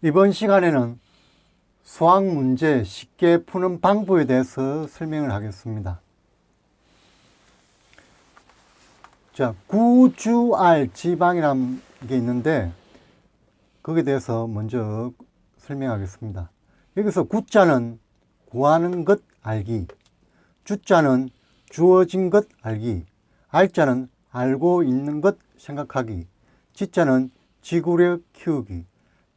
이번 시간에는 수학 문제 쉽게 푸는 방법에 대해서 설명을 하겠습니다. 자, 구주알 지방이라는 게 있는데 거기에 대해서 먼저 설명하겠습니다. 여기서 구자는 구하는 것 알기, 주자는 주어진 것 알기, 알자는 알고 있는 것 생각하기, 지자는 지구력 키우기,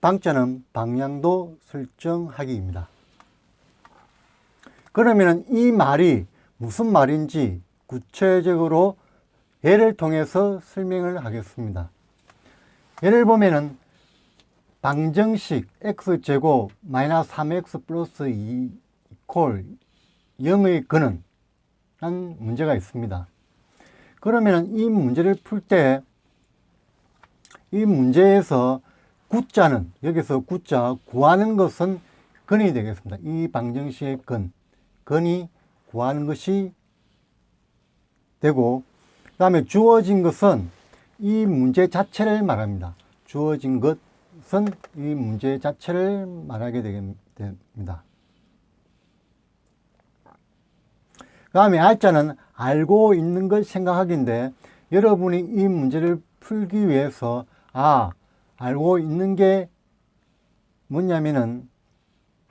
방자는 방향도 설정하기입니다. 그러면 이 말이 무슨 말인지 구체적으로 예를 통해서 설명을 하겠습니다. 예를 보면은 방정식 x제곱 마이너스 3x 플러스 2 이퀄 0의 근은 한 문제가 있습니다. 그러면 이 문제를 풀 때 이 문제에서 구자는, 여기서 구자 구하는 것은 근이 되겠습니다. 이 방정식의 근이 구하는 것이 되고, 그 다음에 주어진 것은 이 문제 자체를 말합니다. 주어진 것은 이 문제 자체를 말하게 됩니다. 그 다음에 알자는 알고 있는 것 생각하기인데, 여러분이 이 문제를 풀기 위해서 알고 있는 게 뭐냐면은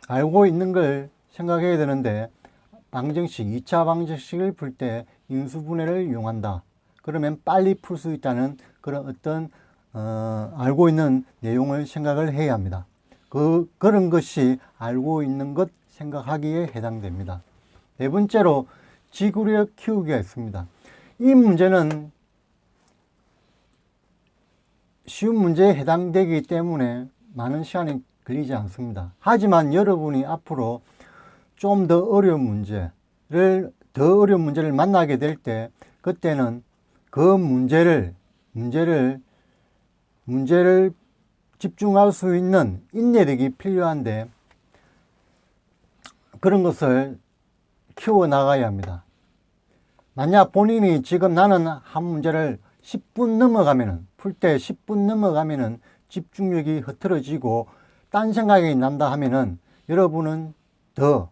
알고 있는 걸 생각해야 되는데, 방정식 2차 방정식을 풀 때 인수분해를 이용한다. 그러면 빨리 풀 수 있다는 그런 어떤 알고 있는 내용을 생각을 해야 합니다. 그런 것이 알고 있는 것 생각하기에 해당됩니다. 네 번째로 지구력 키우기가 있습니다. 이 문제는 쉬운 문제에 해당되기 때문에 많은 시간이 걸리지 않습니다. 하지만 여러분이 앞으로 좀 더 어려운 문제를 만나게 될 때, 그때는 그 문제를 집중할 수 있는 인내력이 필요한데, 그런 것을 키워나가야 합니다. 만약 본인이 지금 나는 한 문제를 10분 넘어가면은, 풀 때 10분 넘어가면은 집중력이 흐트러지고 딴 생각이 난다 하면은 여러분은 더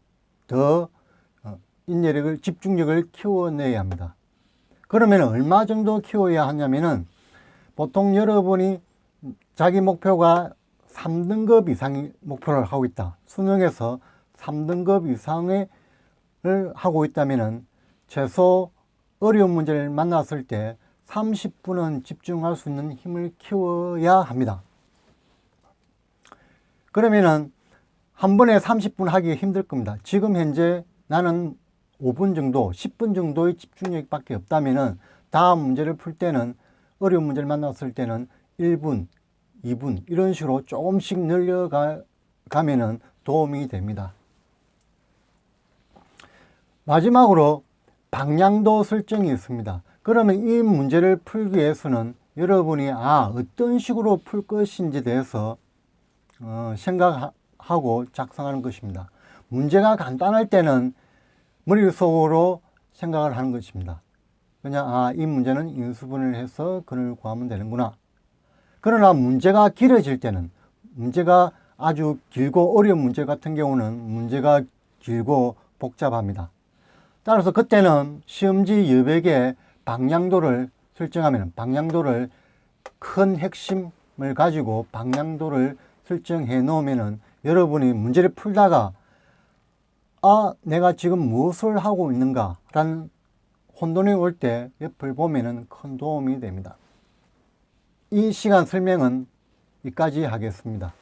인내력을, 집중력을 키워내야 합니다. 그러면 얼마 정도 키워야 하냐면은, 보통 여러분이 자기 목표가 3등급 이상의 목표를 하고 있다. 수능에서 3등급 이상을 하고 있다면은 최소 어려운 문제를 만났을 때 30분은 집중할 수 있는 힘을 키워야 합니다. 그러면은 한 번에 30분 하기 힘들 겁니다. 지금 현재 나는 5분 정도, 10분 정도의 집중력밖에 없다면은 다음 문제를 풀 때는, 어려운 문제를 만났을 때는 1분, 2분 이런 식으로 조금씩 늘려가면은 도움이 됩니다. 마지막으로 방향도 설정이 있습니다. 그러면 이 문제를 풀기 위해서는 여러분이 어떤 식으로 풀 것인지에 대해서 생각하고 작성하는 것입니다. 문제가 간단할 때는 머릿속으로 생각을 하는 것입니다. 그냥 이 문제는 인수분해를 해서 근을 구하면 되는구나. 그러나 문제가 길어질 때는, 문제가 아주 길고 어려운 문제 같은 경우는 문제가 길고 복잡합니다. 따라서 그때는 시험지 여백에 방향도를 설정하면, 방향도를 큰 핵심을 가지고 방향도를 설정해 놓으면은 여러분이 문제를 풀다가 내가 지금 무엇을 하고 있는가 라는 혼돈이 올 때 옆을 보면은 큰 도움이 됩니다. 이 시간 설명은 여기까지 하겠습니다.